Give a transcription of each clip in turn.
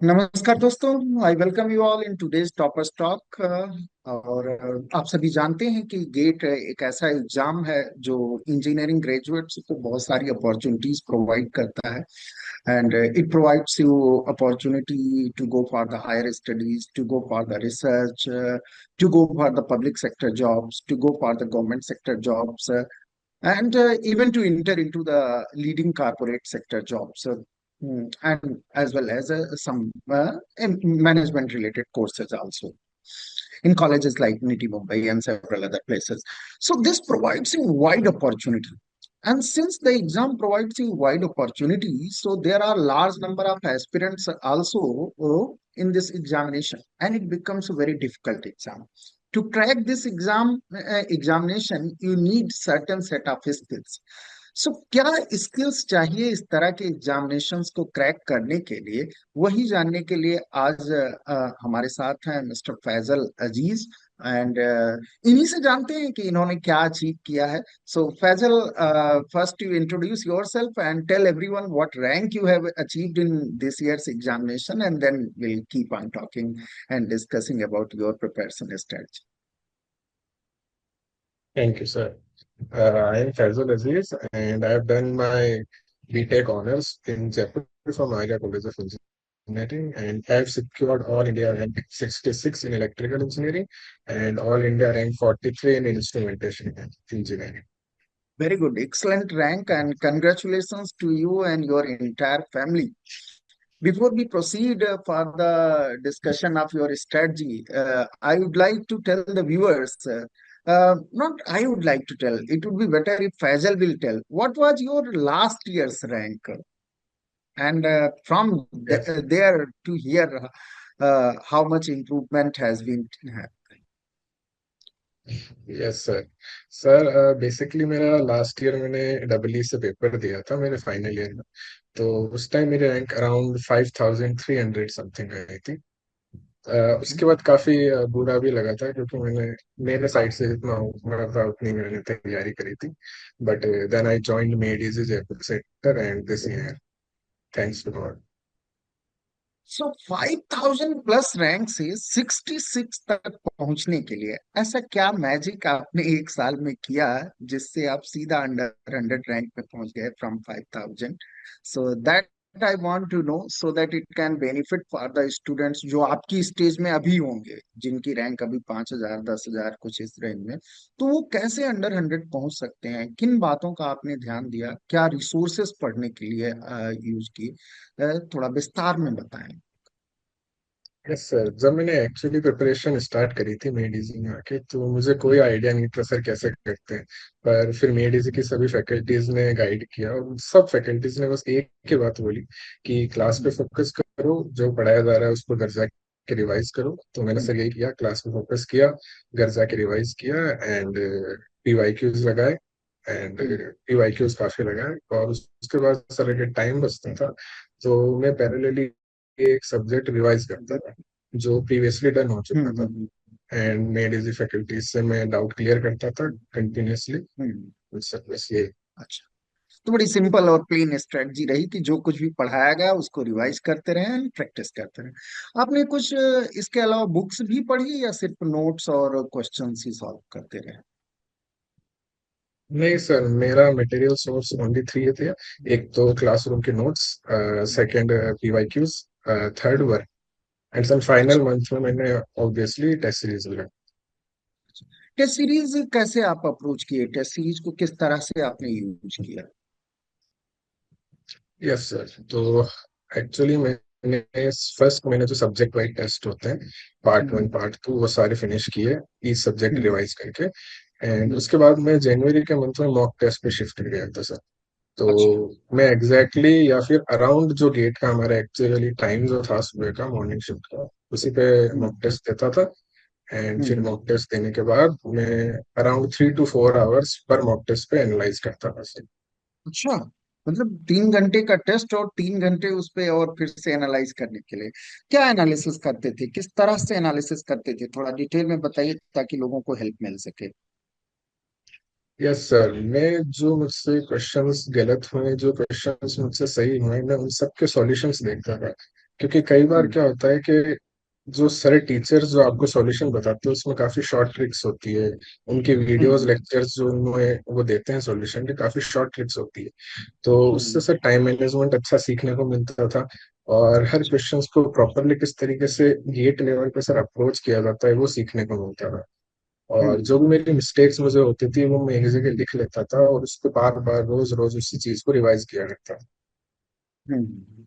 नमस्कार दोस्तों। I welcome you all in today's toppers talk. और आप सभी जानते हैं कि गेट एक ऐसा एग्जाम है जो इंजीनियरिंग ग्रेजुएट्स को बहुत सारी अपॉर्चुनिटीज प्रोवाइड करता है। And it provides you opportunity to go for the higher studies, to go for the research, to go for the public sector jobs, to go for the government sector jobs, and even to enter into the leading corporate sector jobs, and as well as some management related courses also in colleges like Niti Mumbai and several other places. So this provides you wide opportunity. And since the exam provides you wide opportunity, so there are large number of aspirants also in this examination, and it becomes a very difficult exam. To crack this examination, you need certain set of skills. सो क्या skills चाहिए इस तरह के examinations को crack करने के लिए? वही जानने के लिए आज हमारे साथ हैं मिस्टर फैजल अजीज। एंड इन्हीं से जानते हैं कि इन्होंने क्या अचीव किया है। So Faisal, first you introduce yourself and tell everyone what rank you have achieved in this year's examination, and then will keep on talking and discussing about your preparation strategy. Thank you, sir. I am Faisal Aziz, and I have done my BTech honors in Jaipur from Arya College of Engineering, and I have secured All India rank 66 in electrical engineering and All India rank 43 in instrumentation engineering. Very good, excellent rank, and congratulations to you and your entire family. Before we proceed for the discussion of your strategy, I would like to tell the viewers, not I would like to tell, it would be better if Faisal will tell, what was your last year's rank? And from Yes, there to here, how much improvement has been. yes, sir. Sir basically मेरा last year मैंने double E से paper दिया था मेरे final year में। तो उस time मेरी रैंक अराउंड 5300 समथिंग आई थी। उसके बाद काफी बुरा भी लगा था क्योंकि मैंने मेरे साइड से जितना हो रहा था उतनी मैंने तैयारी करी थी। But then I joined made easy Jaipur centre and this year thanks to God. So 5000 plus rank से 66 तक पहुंचने के लिए ऐसा क्या मैजिक आपने एक साल में किया जिससे आप सीधा अंडर 100 रैंक पे पहुंच गए from 5000? So that I want to know, so that it can benefit for the students जो आपकी स्टेज में अभी होंगे, जिनकी रैंक अभी 5000 10,000 कुछ इस रेंज में। तो वो कैसे अंडर 100 पहुंच सकते हैं? किन बातों का आपने ध्यान दिया? क्या रिसोर्सेस पढ़ने के लिए यूज किए? थोड़ा विस्तार में बताएं। यस सर, जब मैंने एक्चुअली प्रिपरेशन स्टार्ट करी थी मेडिजी में आके तो मुझे कोई आइडिया नहीं था सर कैसे करते हैं। पर फिर मेडिजी की सभी फैकल्टीज ने गाइड किया और सब फैकल्टीज ने बस एक ही बात बोली कि क्लास पे फोकस करो, जो पढ़ाया जा रहा है उसको घर जाके रिवाइज करो। तो मैंने सर यही किया, क्लास पे फोकस किया, घर जाके रिवाइज किया एंड पीवाईक्यूज लगाए एंड पीवाईक्यूज काफी लगाए। और उसके बाद सर अगर टाइम बचता था तो मैं पैरेलली एक सब्जेक्ट रिवाइज करता था जो प्रीवियसली डन हो हम्म चुका था। हम्म एंड मेड इजी फैकल्टीज से मैं डाउट क्लियर करता था कंटिन्यूअसली। हम्म। बस ये। अच्छा, तो बड़ी सिंपल और प्लेन स्ट्रेटजी रही कि जो कुछ भी पढ़ाया गया उसको रिवाइज करते रहे, प्रैक्टिस करते रहे। आपने कुछ इसके अलावा बुक्स भी पढ़ी या सिर्फ नोट्स और क्वेश्चंस ही सॉल्व करते रहे? नहीं सर, मेरा मटेरियल सोर्स ओनली थ्री थे। एक तो क्लासरूम के notes, second PYQs, third work and some final अच्छा, मंथ में मैंने ऑब्वियसली टेस्ट सीरीज लगाई। टेस्ट सीरीज कैसे आप अप्रोच किए? टेस्ट सीरीज को किस तरह से आपने यूज किया? यस सर, तो एक्चुअली मैंने फर्स्ट महीने जो सब्जेक्ट वाइज टेस्ट होते हैं, पार्ट वन हम्म पार्ट टू, वो सारे फिनिश किए ईच सब्जेक्ट हम्म रिवाइज करके। एंड उसके बाद मैं जनवरी के मंथ में मॉक टेस्ट पे शिफ्ट गया था सर। तो अच्छा। मैं एग्जैक्टली exactly, या फिर अराउंड जो गेट का हमारा एक्चुअली टाइम जो था सुबह का मॉर्निंग शिफ्ट का, उसी पे हम्म मॉक टेस्ट देता था। एंड फिर हम्म। मॉक टेस्ट देने के बाद मैं अराउंड 3 to 4 आवर्स पर मॉक टेस्ट पे एनालाइज करता था सर। अच्छा, मतलब 3 घंटे का टेस्ट और 3 घंटे उस पे और फिर से एनालाइज करने के लिए क्या एनालिसिस करते थे? किस तरह से एनालिसिस करते थे? थोड़ा डिटेल में बताइए ताकि लोगों को हेल्प मिल सके। यस सर, मैं जो मुझसे क्वेश्चंस गलत हुए, जो क्वेश्चंस मुझसे सही हुए, मैं उन सब के सॉल्यूशंस देखता था। क्योंकि कई बार हम्म क्या होता है कि जो सारे टीचर्स जो आपको सॉल्यूशन बताते हैं उसमें काफी शॉर्ट ट्रिक्स होती है। उनके वीडियोस हम्म लेक्चर्स जो उनमें वो देते हैं सॉल्यूशन की, काफी शॉर्ट ट्रिक्स होती है। तो उससे हम्म सर टाइम मैनेजमेंट अच्छा सीखने को मिलता था। और हर क्वेश्चंस को प्रॉपरली किस तरीके से गेट लेवल पे सर अप्रोच किया जाता है वो सीखने को मिलता था। और जो भी हम्म मेरी मिस्टेक्स मुझे होती थी वो मैं एक जगह लिख लेता था और उसको बार बार रोज रोज उसी चीज को रिवाइज किया करता था। हम्म।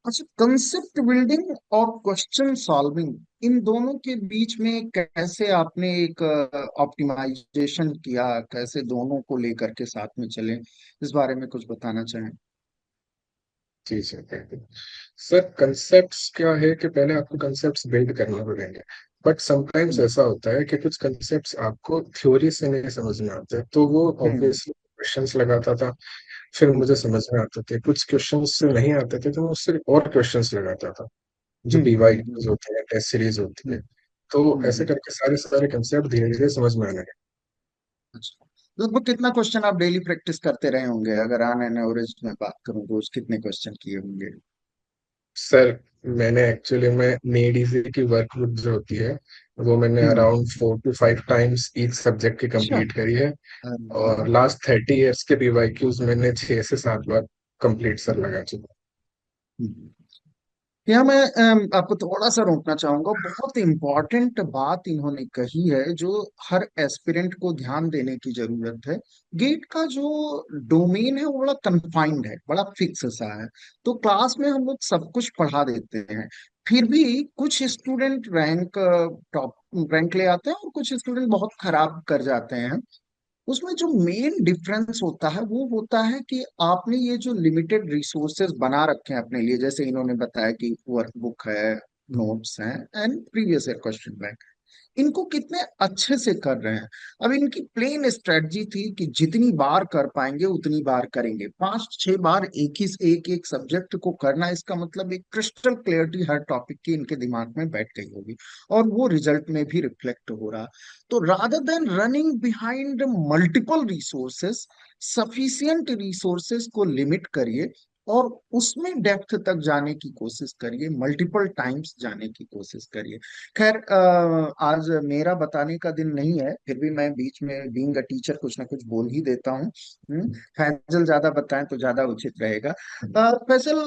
अच्छा, कंसेप्ट बिल्डिंग और क्वेश्चन सॉल्विंग, इन दोनों के बीच में कैसे आपने एक ऑप्टिमाइजेशन किया, कैसे दोनों को लेकर के साथ में चले, इस बारे में कुछ बताना चाहें? जी sir, thank you. Sir concepts क्या है कि पहले आपको कंसेप्ट्स बिल्ड करने पड़ेंगे। बट समटाइम्स हम्म ऐसा होता है कि कुछ कंसेप्ट्स आपको थ्योरी से नहीं समझ में आते, तो वो हम्म ऑब्वियसली क्वेश्चंस लगाता था। फिर मुझे समझ में आते थे, कुछ क्वेश्चंस नहीं आते थे तो मुझसे और क्वेश्चंस लगाता था, जो पीवाई हम्म होते हैं, टेस्ट सीरीज होती हम्म है। तो हम्म, ऐसे हम्म। करके सारे सारे कंसेप्ट धीरे धीरे समझ में आने लगे। अच्छा, लगभग कितना क्वेश्चन आप डेली प्रैक्टिस करते रहे होंगे? अगर ऑन एन एवरेज में बात करूं तो कितने क्वेश्चन किए होंगे? सर मैंने एक्चुअली में नीड इजी की वर्कबुक जो होती है वो मैंने hmm. Around 4 to 5 times each subject की अच्छा। कंप्लीट करी है। अरे और वाह। लास्ट 30 इयर्स के पीवाईक्यूज मैंने 6 से 7 बार कंप्लीट सर लगा चुका हम्म। यहाँ मैं आपको थोड़ा सा रोकना चाहूंगा। बहुत इंपॉर्टेंट बात इन्होंने कही है जो हर एस्पिरेंट को ध्यान देने की जरूरत है। गेट का जो डोमेन है वो बड़ा कंफाइंड है, बड़ा फिक्स सा है। तो क्लास में हम लोग सब कुछ पढ़ा देते हैं, फिर भी कुछ स्टूडेंट टॉप रैंक ले आते हैं और कुछ स्टूडेंट बहुत खराब कर जाते हैं। उसमें जो मेन डिफरेंस होता है वो होता है कि आपने ये जो लिमिटेड रिसोर्सेज बना रखे हैं अपने लिए, जैसे इन्होंने बताया कि वर्कबुक है, नोट्स हैं and previous year question bank, इनको कितने अच्छे से कर रहे हैं। अब इनकी प्लेन स्ट्रेटजी थी कि जितनी बार कर पाएंगे उतनी बार करेंगे, 5-6 बार एक एक सब्जेक्ट को करना, इसका मतलब एक क्रिस्टल क्लियरिटी हर टॉपिक की इनके दिमाग में बैठ गई होगी और वो रिजल्ट में भी रिफ्लेक्ट हो रहा। तो rather than running behind multiple resources, sufficient resources को लिमिट करिए और उसमें डेप्थ तक जाने की कोशिश करिए, मल्टीपल टाइम्स जाने की कोशिश करिए। खैर, आज मेरा बताने का दिन नहीं है, फिर भी मैं बीच में बीइंग अ टीचर कुछ ना कुछ बोल ही देता हूँ। फैजल ज्यादा बताएं तो ज्यादा उचित रहेगा। फैजल,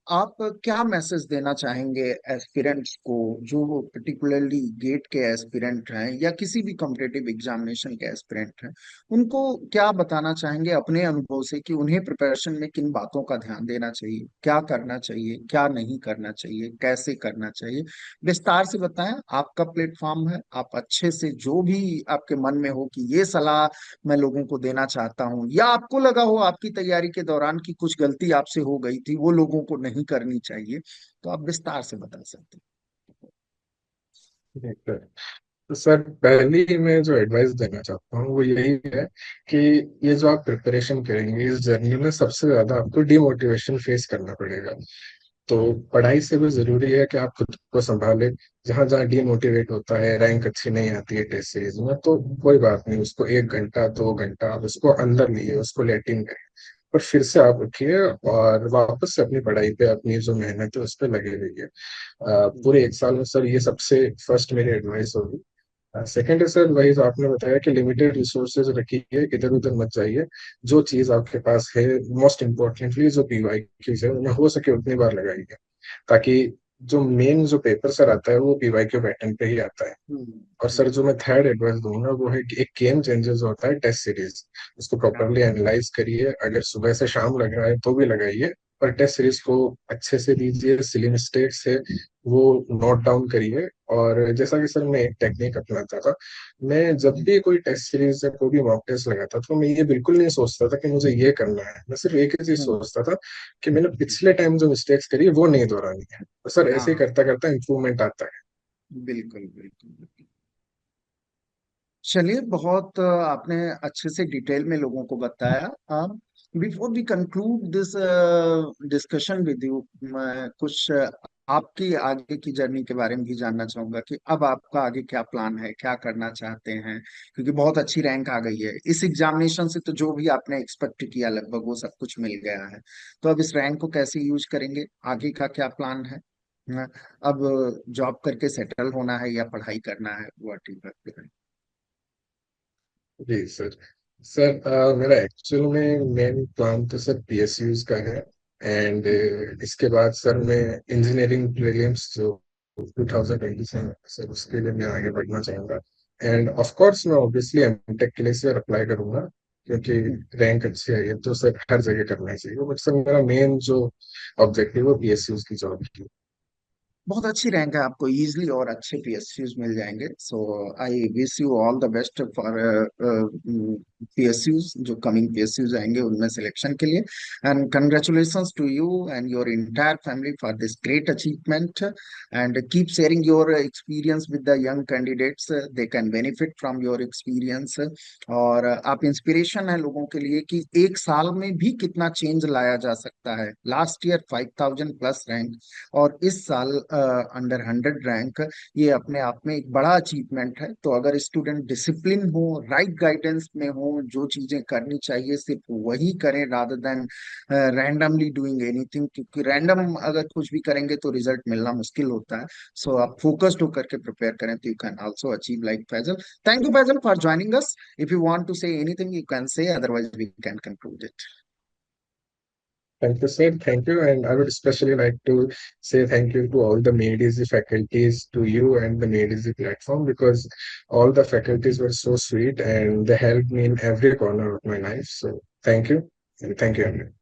आप क्या मैसेज देना चाहेंगे एस्पिरेंट्स को, जो पर्टिकुलरली गेट के एस्पिरेंट हैं या किसी भी कॉम्पिटेटिव एग्जामिनेशन के एस्पिरेंट हैं? उनको क्या बताना चाहेंगे अपने अनुभव से कि उन्हें प्रिपरेशन में किन बातों का ध्यान देना चाहिए, क्या करना चाहिए, क्या नहीं करना चाहिए, कैसे करना चाहिए? विस्तार से बताएं, आपका प्लेटफॉर्म है। आप अच्छे से जो भी आपके मन में हो कि ये सलाह मैं लोगों को देना चाहता हूं, या आपको लगा हो आपकी तैयारी के दौरान कि कुछ गलती आपसे हो गई थी, वो लोगों को नहीं करनी चाहिए, तो आप विस्तार से बता सकते ठीक है। तो सर पहली मैं जो एडवाइस देना चाहता हूँ वो यही है कि ये जो आप प्रिपरेशन करेंगे इस जर्नी में सबसे ज्यादा आपको डिमोटिवेशन फेस करना पड़ेगा। तो पढ़ाई से भी जरूरी है कि आप खुद को संभालें। जहां जहां डिमोटिवेट होता है, रैंक अच्छी नहीं आती है टेस्ट सीरीज में, तो कोई बात नहीं, उसको 1 घंटा 2 घंटा आप उसको अंदर लिए, उसको लेट इन करिए। पर फिर से आप उठिए और वापस से अपनी पढ़ाई पे, अपनी जो मेहनत है उस पर लगे रहिए। हैं। पूरे 1 साल में सर ये सबसे फर्स्ट मेरी एडवाइस होगी। सेकंड है सर वही जो आपने बताया कि लिमिटेड रिसोर्सेज रखिए, इधर उधर मत जाइए। जो चीज आपके पास है, मोस्ट इम्पोर्टेंटली जो पीवाई क्यूज है उन्हें हो सके उतनी बार लगाइए, ताकि जो मेन जो पेपर सर आता है वो पीवाई क्यू पैटर्न पे ही आता है। हम्म, और सर जो मैं थर्ड एडवाइस दूंगा वो है कि एक गेम चेंजर जो होता है टेस्ट सीरीज, उसको प्रॉपरली एनालाइज करिए। अगर सुबह से शाम लग रहा है तो भी लगाइए, पर टेस्ट सीरीज को अच्छे से दीजिए, सिली मिस्टेक्स है वो नोट डाउन करिए। और जैसा कि सर मैं एक टेक्निक अपनाता था, मैं जब भी कोई टेस्ट सीरीज या कोई भी मॉक टेस्ट लगाता था तो मैं ये बिल्कुल नहीं सोचता था कि मुझे ये करना है, मैं सिर्फ एक ही चीज हम्म, सोचता था कि मैंने पिछले टाइम जो मिस्टेक्स करी है वो नहीं दोहरानी है। तो सर ऐसे ही हाँ, करता करता इम्प्रूवमेंट आता है। बिल्कुल बिल्कुल बिल्कुल। चलिए, बहुत आपने अच्छे से डिटेल में लोगों को बताया। Before we conclude this discussion with you, मैं कुछ आपकी आगे की जर्नी के बारे में भी जानना चाहूंगा कि अब आपका आगे क्या प्लान है, क्या करना चाहते हैं, क्योंकि बहुत अच्छी रैंक आ गई है इस एग्जामिनेशन से, तो जो भी आपने एक्सपेक्ट किया लगभग वो सब कुछ मिल गया है। तो अब इस रैंक को कैसे यूज करेंगे, आगे का क्या प्लान है? हाँ, अब जॉब करके सेटल होना है या पढ़ाई करना है, व्हाट इज? जी सर। सर मेरा एक्चुअल में मेन प्लान तो सर पीएसयूज का है। एंड इसके बाद सर मैं इंजीनियरिंग प्रीलिम्स जो 2027 सर उसके लिए मैं आगे बढ़ना चाहूँगा। एंड ऑफ कोर्स मैं ऑब्वियसली एमटेक के लिए सर अप्लाई करूँगा, क्योंकि रैंक अच्छी आई है तो सर हर जगह करना चाहिए। बट सर मेरा मेन जो ऑब्जेक्टिव है वो पीएसयूज की जॉब की। बहुत अच्छी रैंक है, आपको इजीली और अच्छे पीएसयूज मिल जाएंगे। सो I wish you all the best for PSUs, जो कमिंग पीएसयूज आएंगे उनमें सिलेक्शन के लिए। And congratulations to you and your entire family for this great achievement. And keep sharing your experience with the young candidates, they can benefit from your experience. और आप inspiration है लोगों के लिए कि एक साल में भी कितना चेंज लाया जा सकता है। लास्ट ईयर 5000 प्लस रैंक, और इस साल अंडर 100 रैंक, ये अपने आप में एक बड़ा अचीवमेंट है। तो अगर स्टूडेंट डिसिप्लिन हो, राइट गाइडेंस में हो, जो चीजें करनी चाहिए सिर्फ वही करें rather than randomly doing anything, क्योंकि रैंडम अगर कुछ भी करेंगे तो रिजल्ट मिलना मुश्किल होता है। सो आप फोकस्ड होकर के प्रिपेयर करें तो you can also achieve like Faizal. Thank you Faizal for joining us. If you want to say anything you can say, otherwise we can conclude it. Thank you, sir. Thank you. And I would especially like to say thank you to all the Made Easy faculties, to you and the Made Easy platform, because all the faculties were so sweet and they helped me in every corner of my life. So thank you. And thank you, everyone.